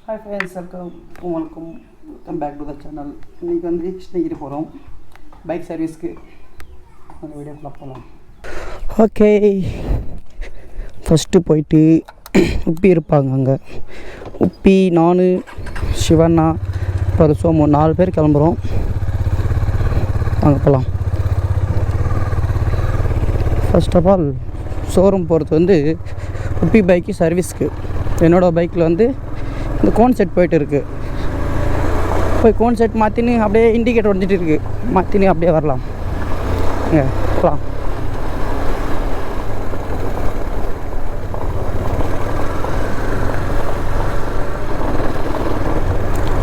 Hi friends, welcome back to the channel. இன்றைக்கி வந்து கிருஷ்ணகிரி போகிறோம் பைக் சர்வீஸ்க்கு. அந்த வீடியோக்குள்ள போகலாம். ஓகே, ஃபஸ்ட்டு போயிட்டு உப்பி இருப்பாங்க அங்கே. உப்பி, நான், சிவண்ணா, அப்புறம் சோமு 4 பேர் கிளம்புறோம். அங்கே போகலாம். ஃபர்ஸ்ட் ஆஃப் ஆல் ஷோரூம் போகிறது வந்து உப்பி பைக்கு சர்வீஸ்க்கு. என்னோடய பைக்கில் வந்து இந்த கோன் செட் போய்ட்டு இருக்குது. போய் கோன் செட் மாற்றினு அப்படியே இண்டிகேட்டர் வந்துட்டு இருக்குது. மாற்றினு அப்படியே வரலாம். போகலாம்.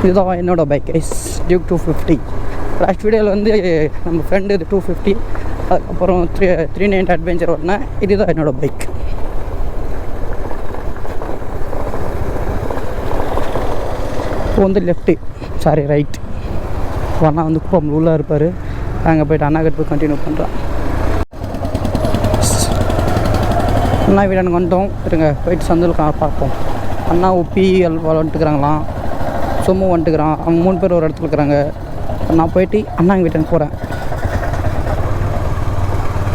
இதுதான் என்னோடய பைக் டியூக் 250. லாஸ்ட் வீடியோவில் வந்து நம்ம ஃப்ரெண்டு இது 250, அதுக்கப்புறம் 390 அட்வென்ச்சர் ஓட்டினேன். இதுதான் என்னோடய பைக். இப்போ வந்து ரைட் அண்ணா வந்து குப்பம் உள்ளே இருப்பார். அங்கே போய்ட்டு அண்ணா கிட்ட போய் கண்டினியூ பண்ணுறான். அண்ணா வீடானுக்கு வந்துட்டோம். இருங்க போயிட்டு சந்தில் பார்ப்போம். அண்ணா உப்பி வந்துட்டுக்கிறாங்களாம், சொம்மு வந்துட்டுக்கிறான். அவங்க 3 பேர் ஒரு இடத்துல இருக்கிறாங்க. நான் போயிட்டு அண்ணாங்க வீட்டுக்கு போகிறேன்.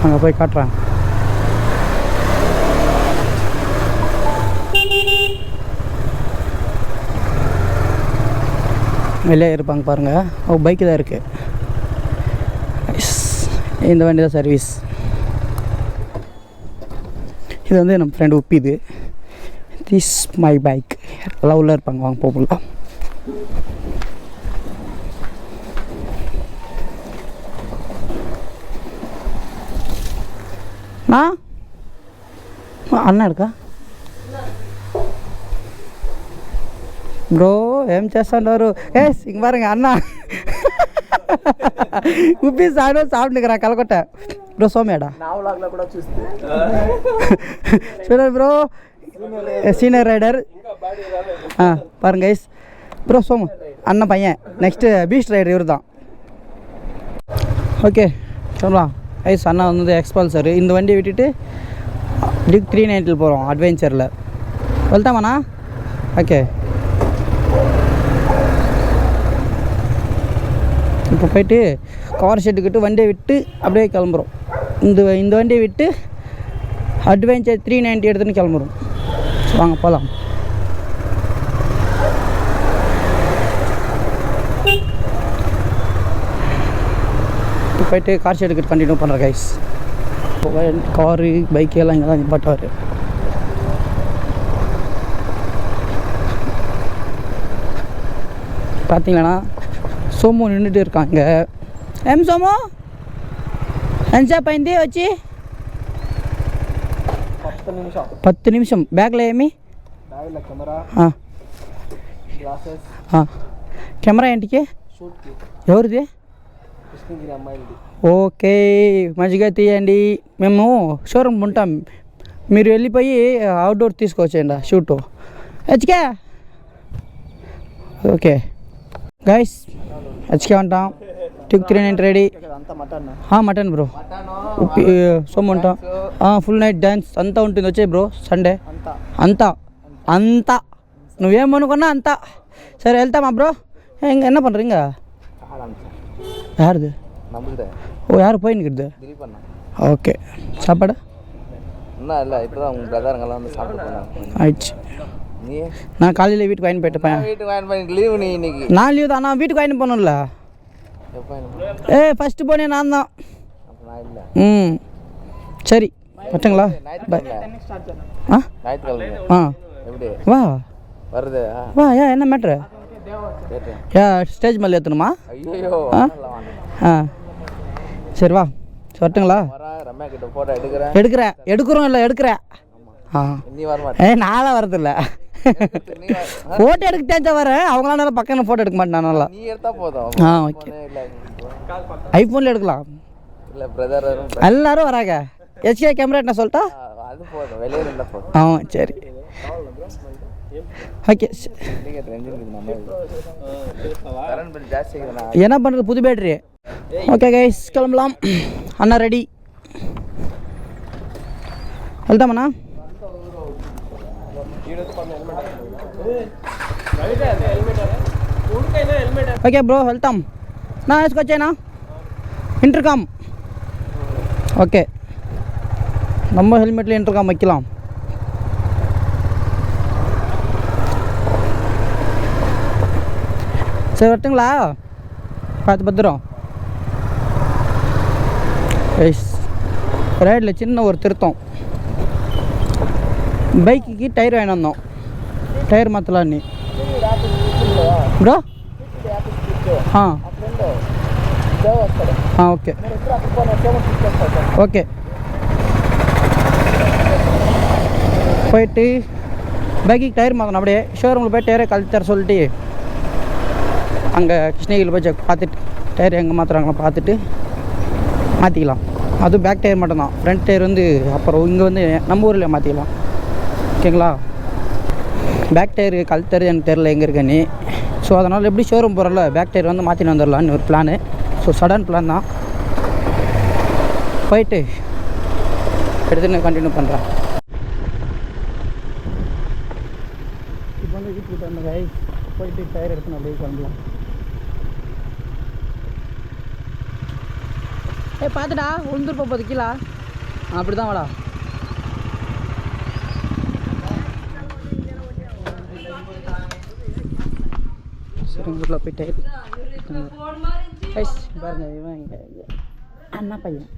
அங்கே போய் காட்டுறேன். வெளியே இருப்பாங்க பாருங்கள். பைக்கு தான் இருக்குது. இந்த வண்டி தான் சர்வீஸ். இது வந்து நம்ம ஃப்ரெண்டு உப்பிது. This my bike. எல்லாம் உள்ளே இருப்பாங்க. வாங்க போகலாம். అన్న అడక బ్రో ఏం చేస్తున్నారు? ఇంక பாருங்க అన్న ఉప్పి సాப்பிட்டுக்கிறேன் கலக்கொட்டை. ப்ரோ சோமேடா చూడండి ப்ரோ, சீனியர் ரைடர். பாருங்க கைஸ், ப்ரோ சோமு அண்ணன் பையன். நெக்ஸ்ட்டு பீஸ்ட் ரைடர் இவர் தான். ஓகே சொல்லலாம் கைஸ். அண்ணா வந்து எக்ஸ்பல்சரு. இந்த வண்டியை விட்டுட்டு டியூக் 390 போகிறோம் அட்வென்ச்சரில். வெல்தாமாண்ணா? ஓகே, இப்போ போயிட்டு கவர் ஷெட்டுக்கிட்டு வண்டியை விட்டு அப்படியே கிளம்புறோம். இந்த வண்டியை விட்டு அட்வென்ச்சர் 390 எடுத்துன்னு கிளம்புறோம். வாங்க போகலாம். இப்போ போயிட்டு கார் ஷெட்டுக்கிட்டு கண்டினியூ பண்ணுறேன் கைஸ். காரு பைக்கு எல்லாம் இங்கே தான் நிப்பாட்டுவார். பார்த்தீங்களா சோமு நின்றுட்டு இருக்காங்க. சோமு ఎంచా పైంది వచ్చి 10 నిమిషం. బ్యాగ్లో ఏమి? కెమెరా ఏంటికి? ఎవరిది? ఓకే, మంచిగా తీయండి. మేము షోరూమ్ ఉంటాం. మీరు వెళ్ళిపోయి అవుట్డోర్ తీసుకొచ్చేయండి shoot. HK. Okay guys, HK ఉంటాం. Duke 390 ready. Mutton bro. Somu ఉంటాం. ఫుల్ నైట్ డ్యాన్స్ అంతా ఉంటుంది. వచ్చే బ్రో సండే అంతా నువ్వేమనుకున్నా అంతా. సరే వెళ్తామా బ్రோ? என்ன பண்ணுறீங்க? யாருது? ஓ, யார் போயின்னுக்குது? ஓகே, சாப்பாடு ஆயிடுச்சு. நான் காலையில் வீட்டுக்கு வாங்கி போயிட்டேன். நான் லீவ் தான். நான் வீட்டுக்கு வாங்கி போகணும்ல. ஃபஸ்ட்டு போனேன் நான் தான். சரி பட்டுங்களா? வா வா. என்ன மேட்ரு? ஸ்டேஜ் மேலே ஏற்றணுமா? சரி வா சொல்லட்டுங்களா? எடுக்கிறோம் இல்லை எடுக்கிறேன். நான்லாம் வரதில்ல. ஃபோட்டோ எடுக்க தெரிஞ்சா வரேன். அவங்களாம் நல்லா பக்கம் ஃபோட்டோ எடுக்க மாட்டேன். நல்லா ஓகே. ஐஃபோனில் எடுக்கலாம். எல்லாரும் வராங்க. ஹெச்கே கேமரா என்ன சொல்லிட்டா? சரி ஓகே. என்ன பண்ணுறது, புது பேட்டரி. ஓகே கைஸ், கிளம்பலாம். அண்ணா ரெடி. வெல்தாமண்ணா? ఓకే బ్రో వెళ్తాం నా వేసుకొచ్చానా ఇంటర్కామ్ ஓகே நம்ம ஹெல்மெட்டில் இன்டர்காம் வைக்கலாம் சரி வரட்டுங்களா பார்த்து பத்திரம் ரைடில் சின்ன ஒரு திருத்தம் பைக்குக்கு டயர் வாங்கி வந்தோம் டயர் மாற்றலாம் நீ ப்ரோ ஆ ஓகே ஓகே போயிட்டு பைக்குக்கு டயர் மாற்றணும் அப்படியே ஷோரூமில் போய் டயரை கழட்டி தர சொல்லிட்டு அங்கே கிருஷ்ணகிரியில் போய் பார்த்துட்டு டயர் எங்கே மாற்றுறாங்களோ பார்த்துட்டு மாற்றிக்கலாம் அதுவும் பேக் டயர் மட்டும்தான் ஃப்ரண்ட் டயர் வந்து அப்புறம் இங்கே வந்து நம்ம ஊரில் மாற்றிக்கலாம் ஓகேங்களா பேக் டயரு கழட்டரு எனக்கு தெரில எங்கே இருக்கேன்னு ஸோ அதனால் எப்படி ஷோரூம் போகிறல பேக் டயர் வந்து மாற்றின்னு வந்துடலான்னு ஒரு பிளானு ஸோ சடன் பிளான் தான் போயிட்டு எடுத்துன்னு கண்டினியூ பண்ணுறேன் இப்போ வந்து வீட்டுக்கு வந்த கை போயிட்டு டயர் எடுத்துன்னு அப்படியே கிளம்பலாம் பார்த்துடா உளுந்துருப்ப போகுது கீழே அப்படி தான் வாடா சரிங்கூரில் போய் டயர் பாருங்க இவன் இங்கே அண்ணா பையன்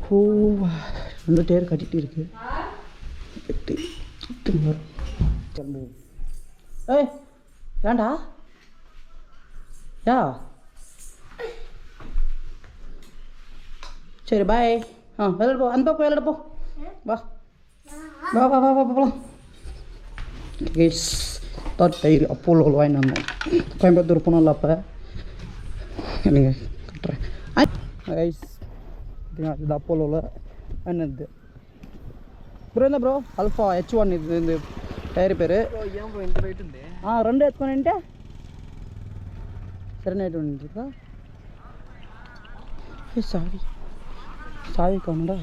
ஓ ரெண்டு டயர் கட்டிகிட்டு இருக்கு ஏய் ஏண்டா யா சரி பாய் வெளில போ அந்த பக்கம் வெளில போ வா வா வா வா வா போகலாம் கேஸ் தான் டயர் அப்போலோவில் வாங்கிட்டு வந்தோம் கோயம்புத்தூர் போனோம்ல அப்போ இல்லைங்க கட்டுறேன் கைஸ் இது அப்போலோவில் வாங்கினது ப்ரோ என்ன ப்ரோ அல்ஃபா H1 இது இந்த டயர் பேர் ஏன் ப்ரோ இந்த ரேட்டு இருந்து ரெண்டு எடுத்துக்கோன்ட்டு சரி நைட்டு வந்துருக்கா சாவி காணுடா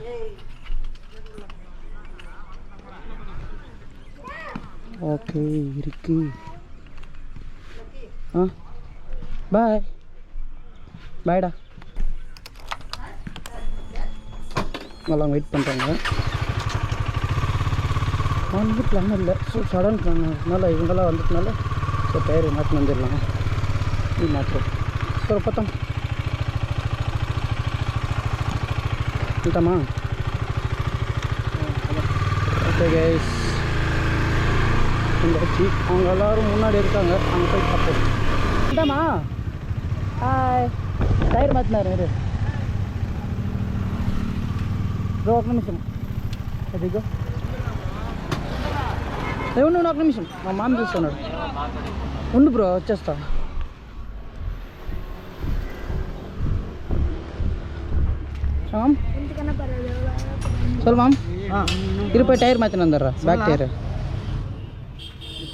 ஓகே இருக்கு பாய் பாய்டா நல்லா வெயிட் பண்ணுறாங்க நான் வந்து பிளான் இல்லை ஸோ சடன் பிளான் அதனால இவங்கெல்லாம் வந்துட்டனால ஸோ டயர் மாற்றி வந்துடலாம் இது மாத்திரம் சரி பார்த்தோம் வந்துட்டோமா ஓகே கைஸ் வந்துடுச்சு அவங்க எல்லோரும் முன்னாடி இருக்காங்க அங்கே போய் பார்ப்போம் வந்துட்டாமா ஹாய் டயர் மாற்றினாரு ப்ரோ ఒక నిమిషం అదిగో ఉండు ఒక నిమిషం మా మామ చూస్తున్నాడు ఉండు బ్రో వచ్చేస్తా சொல் மாம் இருப்ப டயர் மாற்றின வந்துடுறா பேக் டயரு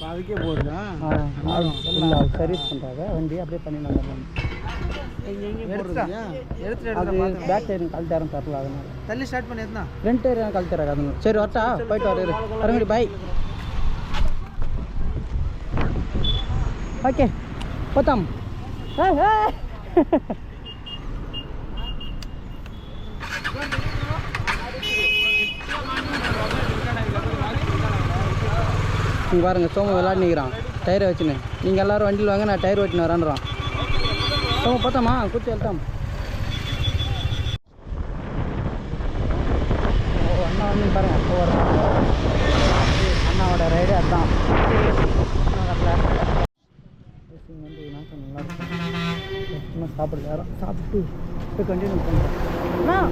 அதுக்கே போகுதா சர்வீஸ் பண்ணுறாங்க வண்டி அப்படியே பண்ணி வந்துடலாம் அது பேக் டயர் கழட்டாரும் தரல அதனால தள்ளி ஸ்டார்ட் பண்ணியிருந்தா ஃப்ரண்ட் டயர் கழட்டுறாங்க அதனால சரி வரட்டா போயிட்டு வர வரங்கடி பாய் ஓகே போத்தாம் நீங்கள் பாருங்கள் சோம விளாட்னிக்கிறான் டயரை வச்சுன்னு நீங்கள் எல்லோரும் வண்டியில் வாங்க நான் டயர் ஓட்டின்னு வரான்றான் சோம பார்த்தாமா கூச்சி வெல்தாம் அண்ணா வந்து பாருங்க அப்போ வர அண்ணாவோட ரைடு அதுதான் வந்து நல்லா சாப்பிடுது யாரும் சாப்பிட்டு போய் கண்டினியூ பண்ணுறோம்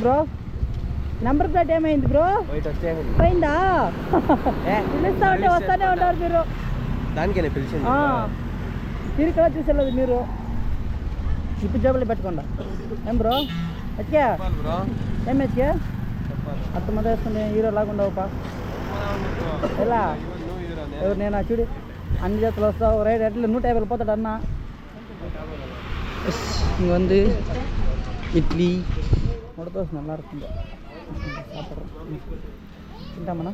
ப்ரோ నెంబర్ ప్లేట్ ఏమైంది బ్రో పోయిందా పిలుస్తా ఉంటే వస్తానే ఉంటారు మీరు దానికేనే పిలిచింది తిరిగి కూడా చూసేలేదు మీరు ఇప్పుడు జేబులో పెట్టుకోండి ఏం బ్రో హెచ్కే ఏం హెచ్కే అత్తమంది వేసుకుంటే హీరో లాగుండవుపా ఎలా ఎవరు నేనా చూడు అన్ని జతలు వస్తావు రైడ్ ఎట్లా 150 పోతాడు అన్న இங்கே வந்து இட்லி முட்டை தோசை நல்லா இருக்கும் சாப்பிட்றோம். சிந்தாமண்ணா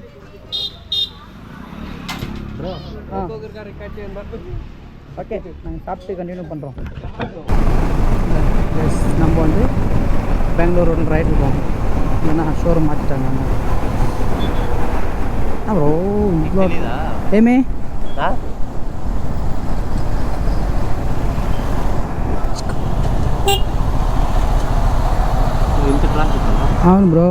ஓகே, நாங்கள் சாப்பிட்டு கண்டினியூ பண்ணுறோம். எஸ், நம்ம வந்து பெங்களூர் ரோடு ரைட் இருக்கோம். ஏன்னா ஷோரூம் மாற்றிட்டாங்க. ப்ரோ இவ்வளோ ஏமே అవును బ్రో.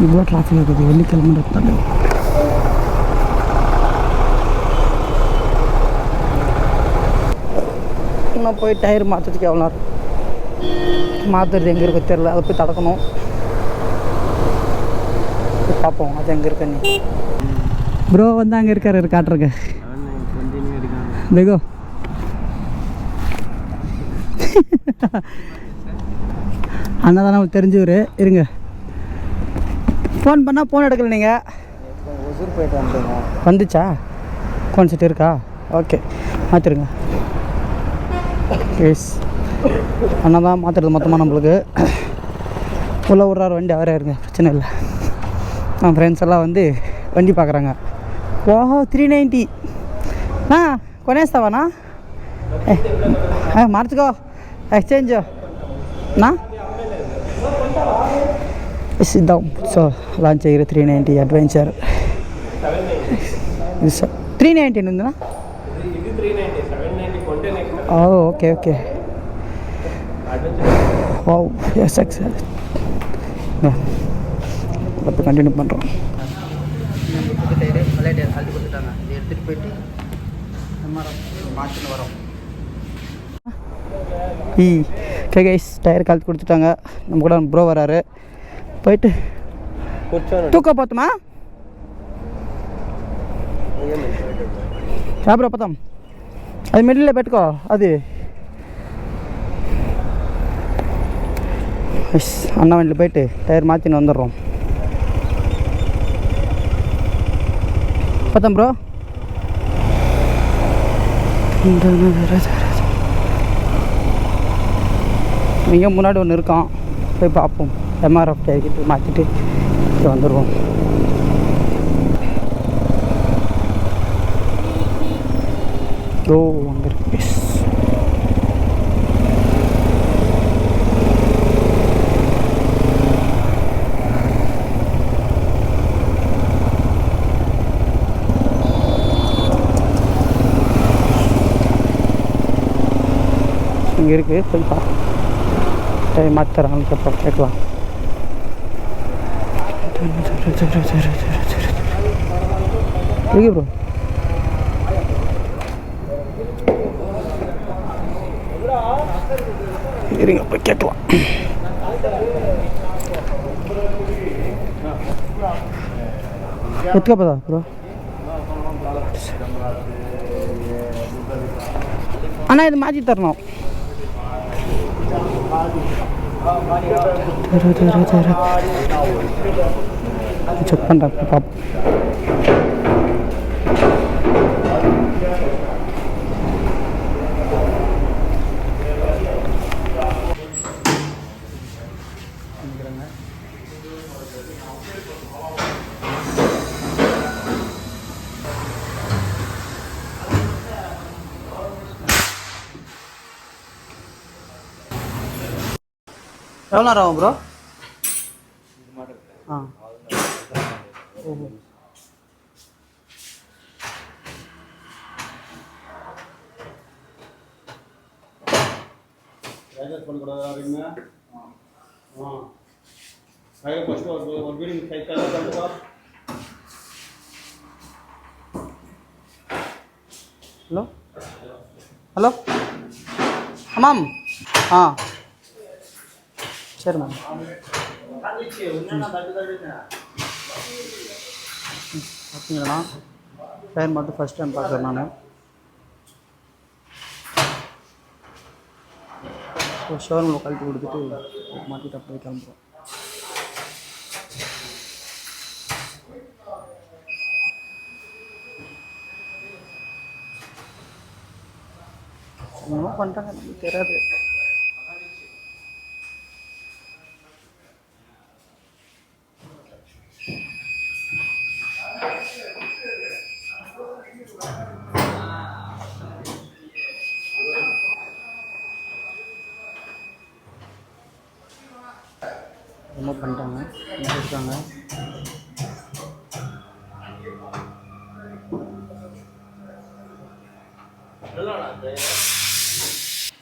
ఇవ్వ ట్రాఫిక్ కదా, వెళ్ళి కిలోమీటర్ వస్తాను. இன்னும் போய் டயர் மாற்றுறதுக்கு எவ்வளோ நேரம் மாற்றுறது எங்கே இருக்கு தெரியல. அதை போய் தடக்கணும். பார்ப்போம் அது எங்கே இருக்குன்னு. ப்ரோ வந்து அங்கே இருக்காரு காட்டுறக்கு. தேகோ அண்ணா தானே தெரிஞ்சவர். இருங்க, ஃபோன் பண்ணால் ஃபோன் எடுக்கல. நீங்கள் ஒசூர் போயிட்டு வந்துங்க. வந்துச்சா? கான்செப்ட் இருக்கா? ஓகே, மாற்றிடுங்க. எஸ், அண்ணா தான் மாற்றுறது மொத்தமாக நம்மளுக்கு. உள்ள விட்றாரு வண்டி, அவரே இருங்க, பிரச்சனை இல்லை. என் ஃப்ரெண்ட்ஸ் எல்லாம் வந்து வண்டி பார்க்குறாங்க. ஓஹோ 390 కొనేస్తావానా? మార్చుకో, ఎక్స్చేంజ్ నా ఇద్దాం. సో లాంచ్ అయ్యారు 390 అడ్వెంచర్. 390 ఉందా? Okay okay. ஓ எஸ் எக்ஸ். அப்போ கண்டினியூ பண்ணுறோம். புது டயரு பழைய டயர் கழட்டி கொடுத்துட்டாங்க. இதை எடுத்துகிட்டு போயிட்டு எம்ஆர்எஃப் மாற்றின்னு வரோம். கைஸ் டயர் கழட்டி கொடுத்துட்டாங்க. நம்ம கூட ப்ரோ வராரு. போயிட்டு తూకపోతామా? బ్రో పోతాం. అది మిడిల్లో పెట్టుకో. అది అన్న வண்டியில் போயிட்டு டயர் மாற்றின்னு வந்துடுறோம். பார்த்தோம் ப்ரோ. இங்கே முன்னாடி ஒன்று இருக்கான், போய் பார்ப்போம். எம்ஆர்எஃப் டயர்கிட்ட மாற்றிட்டு வந்துடுவோம். ஓ அங்கே இருக்கு. இங்கே இருக்குது, போய் பா டைம் மாற்றுறாங்கன்னு அப்புறம் கேட்கலாம். Okay bro. இருங்க போய் கேட்கலாம். எத்துக்கப்பதா ப்ரோ? அண்ணா இது மாற்றி தரணும். செக் பண்ணுறேன் பாப்போம். எவ்வளோ நேரம் ஆகும் ப்ரோ? ஆ ஓஹோ. ஹலோ ஹலோ ஆமாம். ஆ சரி மேம். பார்த்தீங்களா, டயர் மட்டும் ஃபஸ்ட் டைம் பார்க்குறேன் நான். ஷோரூமில் கழட்டி கொடுத்துட்டு மாட்டிட்டு அப்படியே கிளம்புறோம். என்னமோ பண்ணுறாங்க, நமக்கு தெரியாது. என்னமோ பண்ணுறாங்க, இருக்காங்க.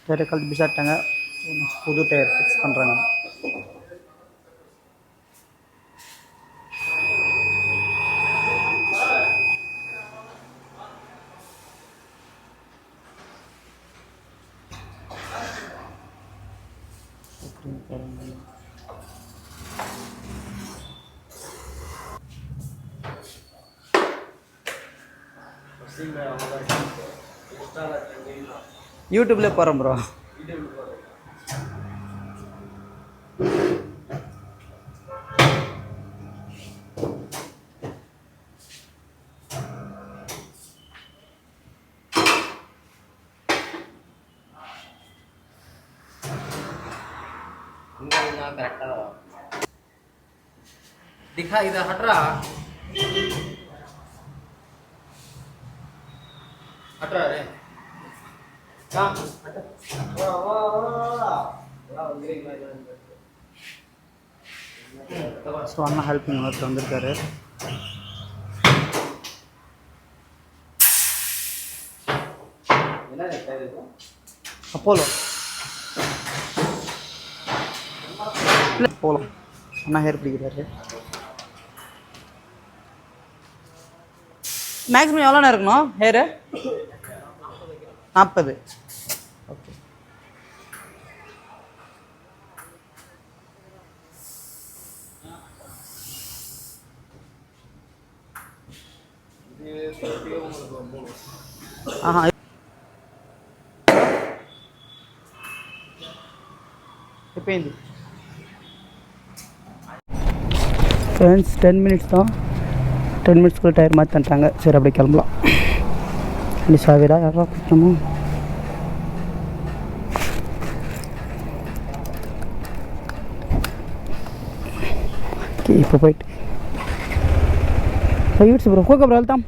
டயரை கழட்டி பிசாட்டாங்க, புது டயர் ஃபிக்ஸ் பண்ணுறாங்க. யூடியூப்ல போகிறேன் ப்ரோ. दिखा इधर हट रहा रे कहाँ ஸோ அண்ணா ஹெல்ப்பிங் ஒருத்தர் வந்திருக்காரு. அப்போலோ போகலாம். அண்ணா ஹேர் பிடிக்கிறாரு. மேக்ஸிமம் எவ்வளோண்ணா இருக்கணும் ஹேரு? 40. ஓகே. ஆஹா అయిపోయింది ఫ్రెండ్స్. 10 minutes தான். 10 minutesக்குள்ள டயர் மாற்றி தந்துட்டாங்க. சரி அப்படியே கிளம்பலாம். அப்படி சாவிடா யாரா கூட்டமோ. ஓகே இப்போ போயிட்டு போயிடுச்சு ப்ரோ. கோக்கா ப்ரோ வெல்கம்.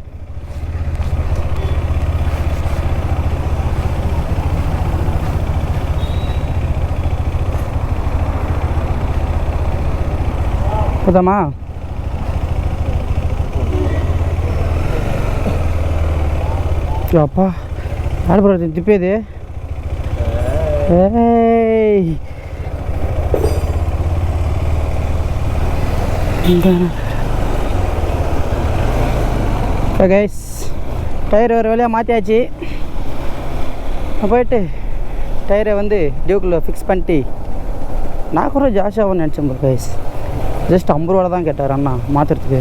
போதாமா? அப்பா யார் ப்ரோ திப்பேது? ஏய் கைஸ் டயர் ஒரு வழியாக மாற்றியாச்சு. போயிட்டு டயரை வந்து டியூக்கில் ஃபிக்ஸ் பண்ணிட்டு நான் கூட ஜாஸ்தியாகும்னு நினச்சேன் ப்ரோ. கைஸ் ஜஸ்ட் 50 ரூபா தான் கேட்டார் அண்ணா மாற்றுறதுக்கு.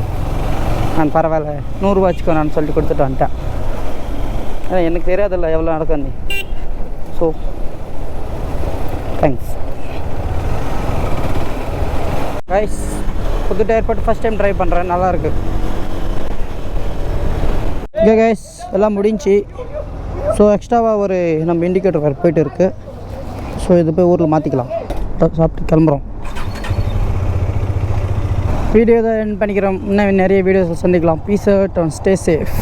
நான் பரவாயில்ல 100 ரூபா வச்சுக்கோ நான் சொல்லிட்டு கொடுத்துட்டு வந்துட்டேன். ஏன்னா எனக்கு தெரியாதில்ல எவ்வளோ நடக்குன்னு. So thanks guys. புது டயர் போட்டு ஃபஸ்ட் டைம் ட்ரை பண்ணுறேன், நல்லாயிருக்கு. ஓகே கைஸ் எல்லாம் முடிஞ்சு. ஸோ எக்ஸ்ட்ராவாக ஒரு நம்ம இண்டிகேட்டர் வேறு போய்ட்டு இருக்குது. ஸோ இது போய் ஊரில் மாற்றிக்கலாம். சாப்பிட்டு கிளம்புறோம். வீடியோ தான் எண்ட் பண்ணிக்கிறோம். இன்னும் நிறைய வீடியோஸ் சந்திக்கலாம். Peace out and stay safe.